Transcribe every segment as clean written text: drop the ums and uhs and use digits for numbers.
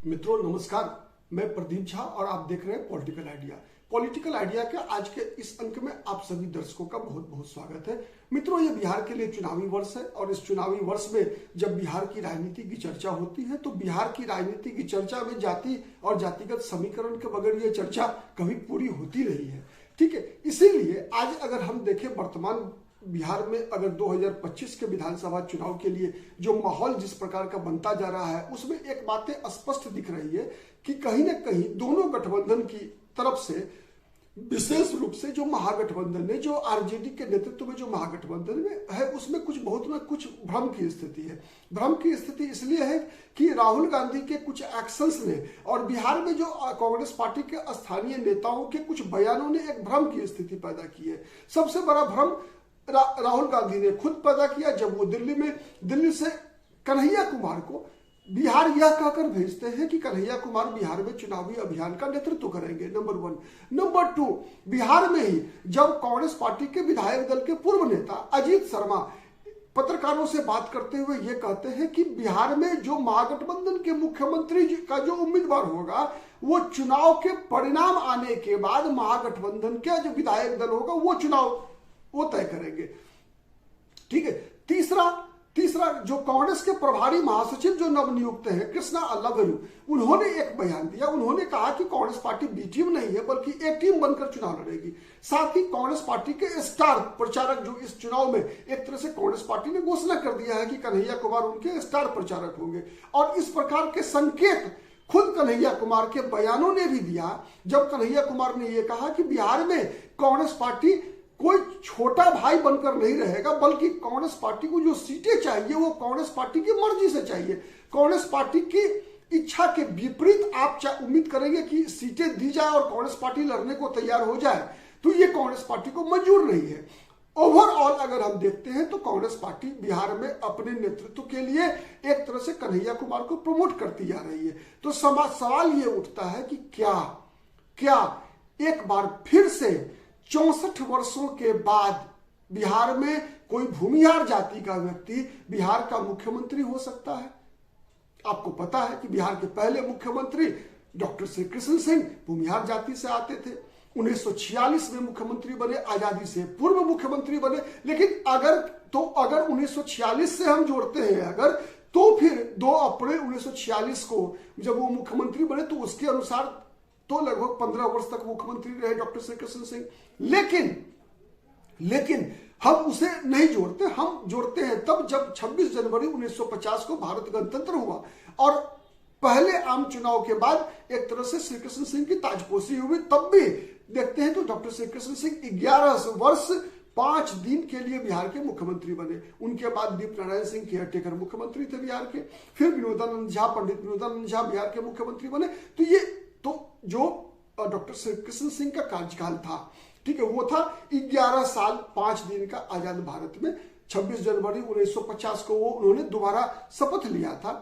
मित्रों नमस्कार, मैं प्रदीप झा और आप देख रहे हैं पॉलिटिकल आइडिया। पॉलिटिकल आइडिया के आज के इस अंक में आप सभी दर्शकों का बहुत बहुत स्वागत है। मित्रों, ये बिहार के लिए चुनावी वर्ष है और इस चुनावी वर्ष में जब बिहार की राजनीति की चर्चा होती है तो बिहार की राजनीति की चर्चा में जाति और जातिगत समीकरण के बगैर ये चर्चा कभी पूरी होती नहीं है। ठीक है, इसीलिए आज अगर हम देखें वर्तमान बिहार में अगर 2025 के विधानसभा चुनाव के लिए जो माहौल जिस प्रकार का बनता जा रहा है उसमें एक बातें स्पष्ट दिख रही है कि कहीं ना कहीं दोनों गठबंधन की तरफ से विशेष रूप से जो महागठबंधन है, जो आरजेडी के नेतृत्व में जो महागठबंधन में है, उसमें कुछ बहुत ना कुछ भ्रम की स्थिति है। भ्रम की स्थिति इसलिए है कि राहुल गांधी के कुछ एक्शंस ने और बिहार में जो कांग्रेस पार्टी के स्थानीय नेताओं के कुछ बयानों ने एक भ्रम की स्थिति पैदा की है। सबसे बड़ा भ्रम राहुल गांधी ने खुद पैदा किया जब वो दिल्ली से कन्हैया कुमार को बिहार यह कहकर भेजते हैं कि कन्हैया कुमार बिहार में चुनावी अभियान का नेतृत्व करेंगे। नंबर 1। नंबर 2, बिहार में ही जब कांग्रेस पार्टी के विधायक दल के पूर्व नेता अजीत शर्मा पत्रकारों से बात करते हुए ये कहते हैं कि बिहार में जो महागठबंधन के मुख्यमंत्री का जो उम्मीदवार होगा वो चुनाव के परिणाम आने के बाद महागठबंधन का जो विधायक दल होगा वो चुनाव वो तय करेंगे। ठीक है, तीसरा जो कांग्रेस के प्रभारी महासचिव जो नवनियुक्त हैं कृष्णा अल्लावेलू, उन्होंने एक बयान दिया। उन्होंने कहा कि कांग्रेस पार्टी बी टीम नहीं है बल्कि ए टीम बनकर चुनाव लड़ेगी। साथ ही कांग्रेस पार्टी के स्टार प्रचारक जो इस चुनाव में एक तरह से कांग्रेस पार्टी ने घोषणा कर दिया है कि कन्हैया कुमार उनके स्टार प्रचारक होंगे। और इस प्रकार के संकेत खुद कन्हैया कुमार के बयानों ने भी दिया जब कन्हैया कुमार ने यह कहा कि बिहार में कांग्रेस पार्टी कोई छोटा भाई बनकर नहीं रहेगा बल्कि कांग्रेस पार्टी को जो सीटें चाहिए वो कांग्रेस पार्टी की मर्जी से चाहिए। कांग्रेस पार्टी की इच्छा के विपरीत आप उम्मीद करेंगे कि सीटें दी जाए और कांग्रेस पार्टी लड़ने को तैयार हो जाए तो ये कांग्रेस पार्टी को मंजूर नहीं है। ओवरऑल अगर हम देखते हैं तो कांग्रेस पार्टी बिहार में अपने नेतृत्व के लिए एक तरह से कन्हैया कुमार को प्रमोट करती जा रही है। तो सवाल ये उठता है कि क्या एक बार फिर से 64 वर्षों के बाद बिहार में कोई भूमिहार जाति का व्यक्ति बिहार का मुख्यमंत्री हो सकता है? आपको पता है कि बिहार के पहले मुख्यमंत्री डॉक्टर श्री कृष्ण सिंह भूमिहार जाति से आते थे। 1946 में मुख्यमंत्री बने, आजादी से पूर्व मुख्यमंत्री बने। लेकिन अगर 1946 से हम जोड़ते हैं तो फिर 2 अप्रैल 1946 को जब वो मुख्यमंत्री बने तो उसके अनुसार तो लगभग 15 वर्ष तक मुख्यमंत्री रहे डॉक्टर श्री कृष्ण सिंह। लेकिन हम उसे नहीं जोड़ते, हम जोड़ते हैं तब जब 26 जनवरी 1950 को भारत गणतंत्र हुआ और पहले आम चुनाव के बाद एक तरह से श्री कृष्ण सिंह की ताजपोशी हुई। तब भी देखते हैं तो डॉक्टर श्री कृष्ण सिंह 11 वर्ष 5 दिन के लिए बिहार के मुख्यमंत्री बने। उनके बाद दीप नारायण सिंह केयरटेकर मुख्यमंत्री थे बिहार के। फिर पंडित विनोदानंद झा बिहार के मुख्यमंत्री बने। तो जो डॉक्टर श्री कृष्ण सिंह का कार्यकाल था, ठीक है, वो था 11 साल 5 दिन का आजाद भारत में। 26 जनवरी 1950 को वो उन्होंने दोबारा शपथ लिया था।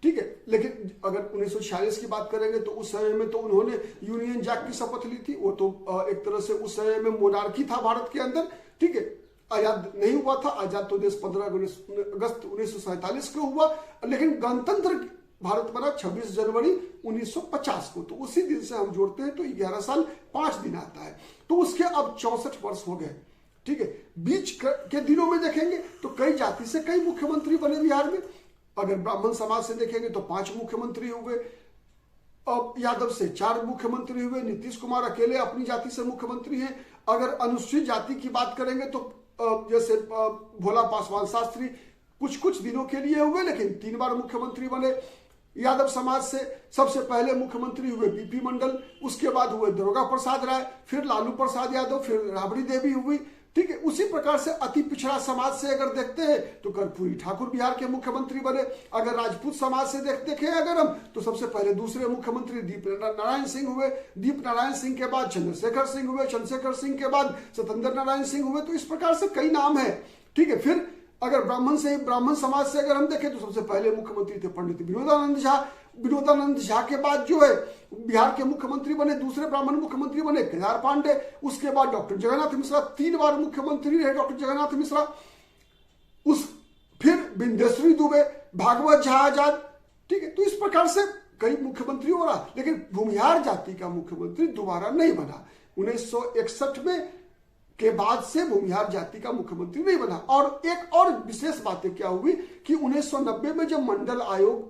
ठीक है, लेकिन अगर 1946 की बात करेंगे तो उस समय में तो उन्होंने यूनियन जैक की शपथ ली थी। वो तो एक तरह से उस समय में मोनार्की था भारत के अंदर। ठीक है, आजाद नहीं हुआ था। आजाद तो देश 15 अगस्त 1947 को हुआ, लेकिन गणतंत्र भारत बना 26 जनवरी 1950 को। तो उसी दिन से हम जोड़ते हैं तो 11 साल 5 दिन आता है। तो उसके अब 64 वर्ष हो गए। ठीक है, बीच के दिनों में देखेंगे तो कई जाति से कई मुख्यमंत्री बने बिहार में। अगर ब्राह्मण समाज से देखेंगे तो 5 मुख्यमंत्री हुए, अब यादव से 4 मुख्यमंत्री हुए, नीतीश कुमार अकेले अपनी जाति से मुख्यमंत्री हैं। अगर अनुसूचित जाति की बात करेंगे तो जैसे भोला पासवान शास्त्री कुछ दिनों के लिए हुए लेकिन 3 बार मुख्यमंत्री बने। यादव समाज से सबसे पहले मुख्यमंत्री हुए बीपी मंडल, उसके बाद हुए दुर्गा प्रसाद राय, फिर लालू प्रसाद यादव, फिर राबड़ी देवी हुई। ठीक है, उसी प्रकार से अति पिछड़ा समाज से अगर देखते हैं तो कर्पूरी ठाकुर बिहार के मुख्यमंत्री बने। अगर राजपूत समाज से देखें अगर हम तो सबसे पहले दूसरे मुख्यमंत्री दीप नारायण सिंह हुए। दीप नारायण सिंह के बाद चंद्रशेखर सिंह हुए। चंद्रशेखर सिंह के बाद सत्येंद्र नारायण सिंह हुए। तो इस प्रकार से कई नाम है। ठीक है, फिर अगर ब्राह्मण समाज से अगर हम देखें तो सबसे पहले मुख्यमंत्री थे पंडित विनोदानंद झा। विनोदानंद झा के बाद जो है बिहार के मुख्यमंत्री बने, दूसरे ब्राह्मण मुख्यमंत्री बने केदार पांडे। उसके बाद डॉक्टर जगन्नाथ मिश्रा 3 बार मुख्यमंत्री रहे डॉक्टर जगन्नाथ मिश्रा। फिर बिंदेश्वरी दुबे, भागवत झा आजाद। ठीक है, तो इस प्रकार से कई मुख्यमंत्री हो रहा, लेकिन भूमिहार जाति का मुख्यमंत्री दोबारा नहीं बना। 1961 में के बाद से भूमिहार जाति का मुख्यमंत्री नहीं बना। और एक और विशेष बातें क्या हुई कि 1990 में जब मंडल आयोग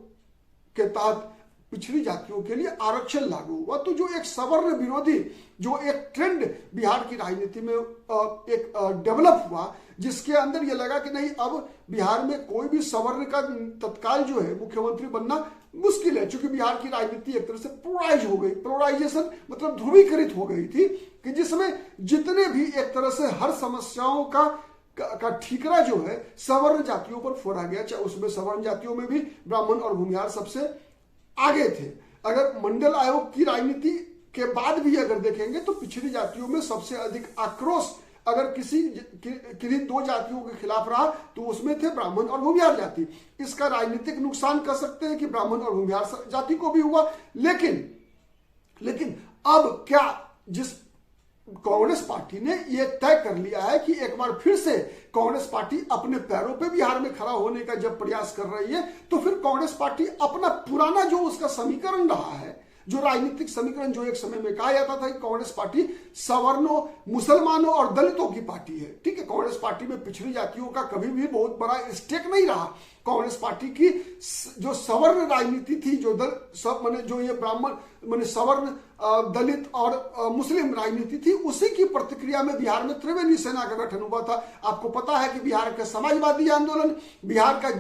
के तहत पिछड़ी जातियों के लिए आरक्षण लागू हुआ, तो जो एक सवर्ण विरोधी जो एक ट्रेंड बिहार की राजनीति में एक डेवलप हुआ, जिसके अंदर ये लगा कि नहीं, अब बिहार में कोई भी सवर्ण का तत्काल जो है मुख्यमंत्री बनना मुश्किल है, क्योंकि बिहार की राजनीति एक तरह से पोलराइज हो गई। पोलराइजेशन मतलब ध्रुवीकृत हो गई थी कि जिसमें जितने भी एक तरह से हर समस्याओं का ठीकरा जो है सवर्ण जातियों पर फोड़ा गया, चाहे उसमें सवर्ण जातियों में भी ब्राह्मण और भूमिहार सबसे आगे थे। अगर मंडल आयोग की राजनीति के बाद भी अगर देखेंगे तो पिछड़ी जातियों में सबसे अधिक आक्रोश अगर किसी दो जातियों के खिलाफ रहा तो उसमें थे ब्राह्मण और भूमिहार जाति। इसका राजनीतिक नुकसान कर सकते हैं कि ब्राह्मण और भूमिहार जाति को भी हुआ, लेकिन अब क्या जिस कांग्रेस पार्टी ने यह तय कर लिया है कि एक बार फिर से कांग्रेस पार्टी अपने पैरों पे बिहार में खड़ा होने का जब प्रयास कर रही है, तो फिर कांग्रेस पार्टी अपना पुराना जो उसका समीकरण रहा है, जो राजनीतिक समीकरण जो एक समय में कहा जाता था कि कांग्रेस पार्टी सवर्णों, मुसलमानों और दलितों की पार्टी है, ठीक है, कांग्रेस पार्टी में पिछड़ी जातियों का कभी भी बहुत बड़ा स्टेक नहीं रहा। कांग्रेस पार्टी की जो सवर्ण राजनीति थी, जो ये ब्राह्मण माने सवर्ण, दलित और मुस्लिम राजनीति थी, उसी की प्रतिक्रिया में बिहार में त्रिवेणी सेना का गठन हुआ था। आपको पता है कि बिहार का समाजवादी आंदोलन, बिहार का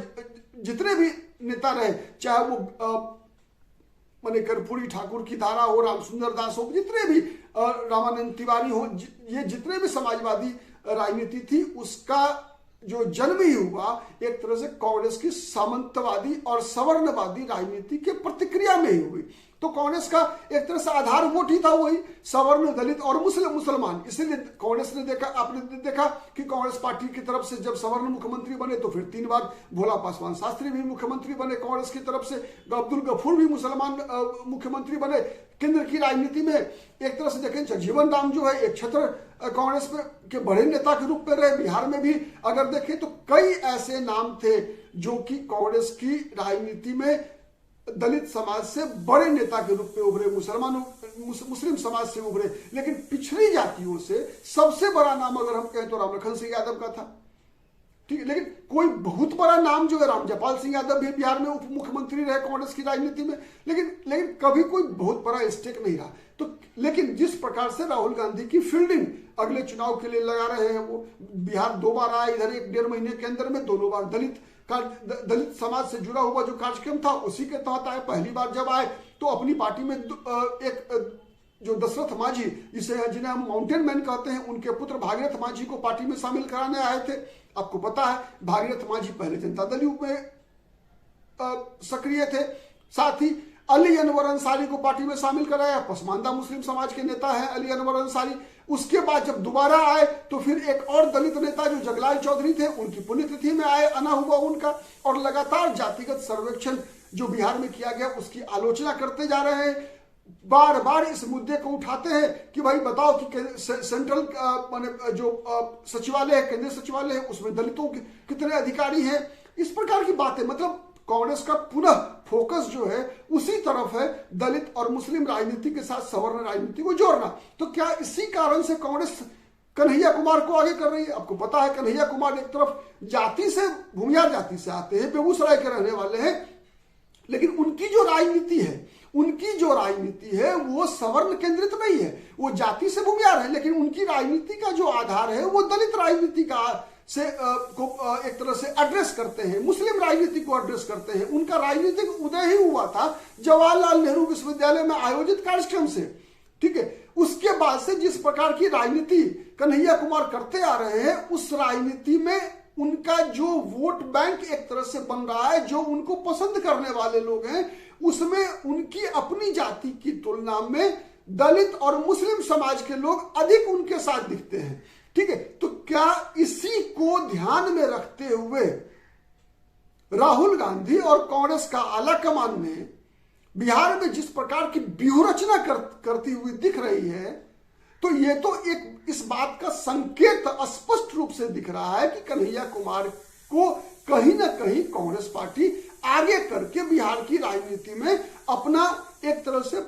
जितने भी नेता रहे, चाहे वो माने कर्पूरी ठाकुर की धारा हो, रामसुंदर दास हो, जितने भी रामानंद तिवारी हो, ये जितने भी समाजवादी राजनीति थी, उसका जो जन्म ही हुआ एक तरह से कांग्रेस की सामंतवादी और सवर्णवादी राजनीति के प्रतिक्रिया में ही हुई। तो कांग्रेस का एक तरह से आधार वोट ही था वही सवर्ण, दलित और मुसलमान। इसीलिए कांग्रेस ने देखा, आपने देखा कि कांग्रेस पार्टी की तरफ से जब सवर्ण मुख्यमंत्री बने तो फिर 3 बार भोला पासवान शास्त्री भी मुख्यमंत्री बने कांग्रेस की तरफ से, अब्दुल गफूर भी मुसलमान मुख्यमंत्री बने। केंद्र की राजनीति में एक तरह से देखें जगजीवन राम जो है एक क्षेत्र कांग्रेस के बड़े नेता के रूप में रहे। बिहार में भी अगर देखें तो कई ऐसे नाम थे जो कि कांग्रेस की राजनीति में दलित समाज से बड़े नेता के रूप में उभरे, मुस्लिम समाज से उभरे। लेकिन पिछड़ी जातियों से सबसे बड़ा नाम अगर हम कहें तो रामलखन सिंह यादव का था, ठीक है। लेकिन कोई बहुत बड़ा नाम जो है रामजपाल सिंह यादव भी बिहार में उप मुख्यमंत्री रहे कांग्रेस की राजनीति में, लेकिन कभी कोई बहुत बड़ा स्टेक नहीं रहा। तो लेकिन जिस प्रकार से राहुल गांधी की फील्डिंग अगले चुनाव के लिए लगा रहे हैं, वो बिहार 2 बार आया, इधर 1-1.5 महीने के अंदर में दोनों बार दलित समाज से जुड़ा हुआ जो कार्यक्रम था उसी के तहत आए। पहली बार जब आए तो अपनी पार्टी में एक जो दशरथ मांझी, जिन्हें हम माउंटेन मैन कहते हैं, उनके पुत्र भागीरथ मांझी को पार्टी में शामिल कराने आए थे। आपको पता है भागीरथ मांझी पहले जनता दल में सक्रिय थे। साथ ही अली अनवर अंसारी को पार्टी में शामिल कराया, पसमानदा मुस्लिम समाज के नेता हैं अली अनवर अंसारी। उसके बाद जब दोबारा आए तो फिर एक और दलित नेता जो जगलाल चौधरी थे, उनकी पुण्यतिथि में आए, आना हुआ उनका। और लगातार जातिगत सर्वेक्षण जो बिहार में किया गया उसकी आलोचना करते जा रहे हैं। बार बार इस मुद्दे को उठाते हैं कि भाई बताओ कि सेंट्रल माने जो सचिवालय है, केंद्रीय सचिवालय है, उसमें दलितों के कितने अधिकारी हैं, इस प्रकार की बातें। मतलब कांग्रेस का पुनः फोकस जो है उसी तरफ है, दलित और मुस्लिम राजनीति के साथ सवर्ण राजनीति को जोड़ना। तो क्या इसी कारण से कांग्रेस कन्हैया कुमार को आगे कर रही है? आपको पता है कन्हैया कुमार एक तरफ जाति से, भूमिहार जाति से आते हैं, बेगूसराय के रहने वाले हैं, लेकिन उनकी जो राजनीति है वो सवर्ण केंद्रित नहीं है, वो जाति से भूमिहार है, लेकिन उनकी राजनीति का जो आधार है वो दलित राजनीति का से को एक तरह से एड्रेस करते हैं, मुस्लिम राजनीति को एड्रेस करते हैं। उनका राजनीतिक उदय ही हुआ था जवाहरलाल नेहरू विश्वविद्यालय में आयोजित कार्यक्रम से, ठीक है। उसके बाद से जिस प्रकार की राजनीति कन्हैया कुमार करते आ रहे हैं, उस राजनीति में उनका जो वोट बैंक एक तरह से बन रहा है, जो उनको पसंद करने वाले लोग हैं, उसमें उनकी अपनी जाति की तुलना में दलित और मुस्लिम समाज के लोग अधिक उनके साथ दिखते हैं, ठीक है। तो क्या इसी को ध्यान में रखते हुए राहुल गांधी और कांग्रेस का आला कमान ने बिहार में जिस प्रकार की व्यूहरचना करती हुई दिख रही है, तो ये तो एक इस बात का संकेत स्पष्ट रूप से दिख रहा है कि कन्हैया कुमार को कहीं ना कहीं कांग्रेस पार्टी आगे करके बिहार की राजनीति में अपना एक तरह से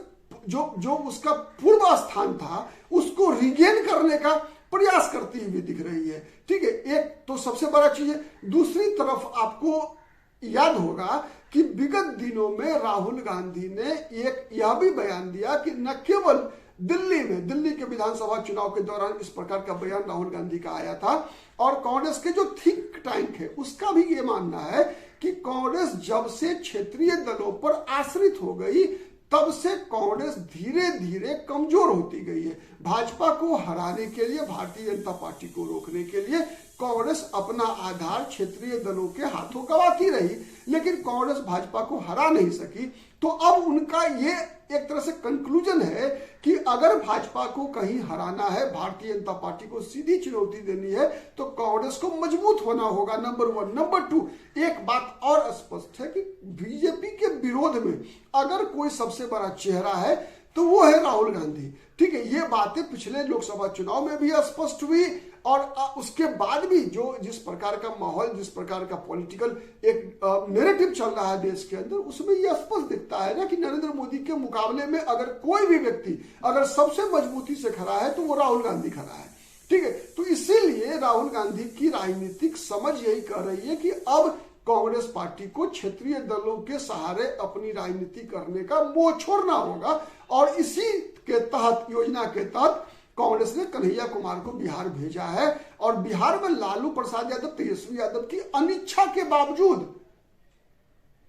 जो उसका पूर्व स्थान था उसको रिगेन करने का प्रयास करती हुई दिख रही है। ठीक है, एक तो सबसे बड़ा चीज है। दूसरी तरफ आपको याद होगा कि विगत दिनों में राहुल गांधी ने एक यह भी बयान दिया कि न केवल दिल्ली के विधानसभा चुनाव के दौरान इस प्रकार का बयान राहुल गांधी का आया था, और कांग्रेस के जो थिंक टैंक है उसका भी ये मानना है कि कांग्रेस जब से क्षेत्रीय दलों पर आश्रित हो गई तब से कांग्रेस धीरे धीरे कमजोर होती गई है। भाजपा को हराने के लिए, भारतीय जनता पार्टी को रोकने के लिए कांग्रेस अपना आधार क्षेत्रीय दलों के हाथों गंवाती रही, लेकिन कांग्रेस भाजपा को हरा नहीं सकी। तो अब उनका ये एक तरह से कंक्लूजन है कि अगर भाजपा को कहीं हराना है, भारतीय जनता पार्टी को सीधी चुनौती देनी है, तो कांग्रेस को मजबूत होना होगा, नंबर 1। नंबर 2, एक बात और स्पष्ट है कि बीजेपी के विरोध में अगर कोई सबसे बड़ा चेहरा है तो वो है राहुल गांधी। ठीक है, ये बातें पिछले लोकसभा चुनाव में भी स्पष्ट हुई, और उसके बाद भी जिस प्रकार का माहौल, जिस प्रकार का पॉलिटिकल एक नैरेटिव चल रहा है देश के अंदर, उसमें यह स्पष्ट दिखता है ना कि नरेंद्र मोदी के मुकाबले में अगर कोई भी व्यक्ति अगर सबसे मजबूती से खड़ा है तो वो राहुल गांधी खड़ा है। ठीक है, तो इसीलिए राहुल गांधी की राजनीतिक समझ यही कह रही है कि अब कांग्रेस पार्टी को क्षेत्रीय दलों के सहारे अपनी राजनीति करने का मोह छोड़ना होगा, और इसी के तहत, योजना के तहत कांग्रेस ने कन्हैया कुमार को बिहार भेजा है। और बिहार में लालू प्रसाद यादव, तेजस्वी यादव की अनिच्छा के बावजूद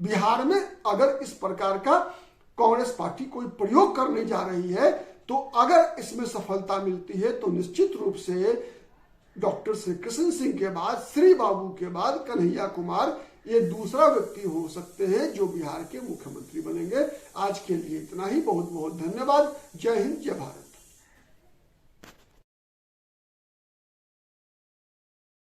बिहार में अगर इस प्रकार का कांग्रेस पार्टी कोई प्रयोग करने जा रही है, तो अगर इसमें सफलता मिलती है तो निश्चित रूप से डॉक्टर श्री कृष्ण सिंह के बाद, श्री बाबू के बाद कन्हैया कुमार ये दूसरा व्यक्ति हो सकते हैं जो बिहार के मुख्यमंत्री बनेंगे। आज के लिए इतना ही, बहुत बहुत धन्यवाद। जय हिंद, जय भारत।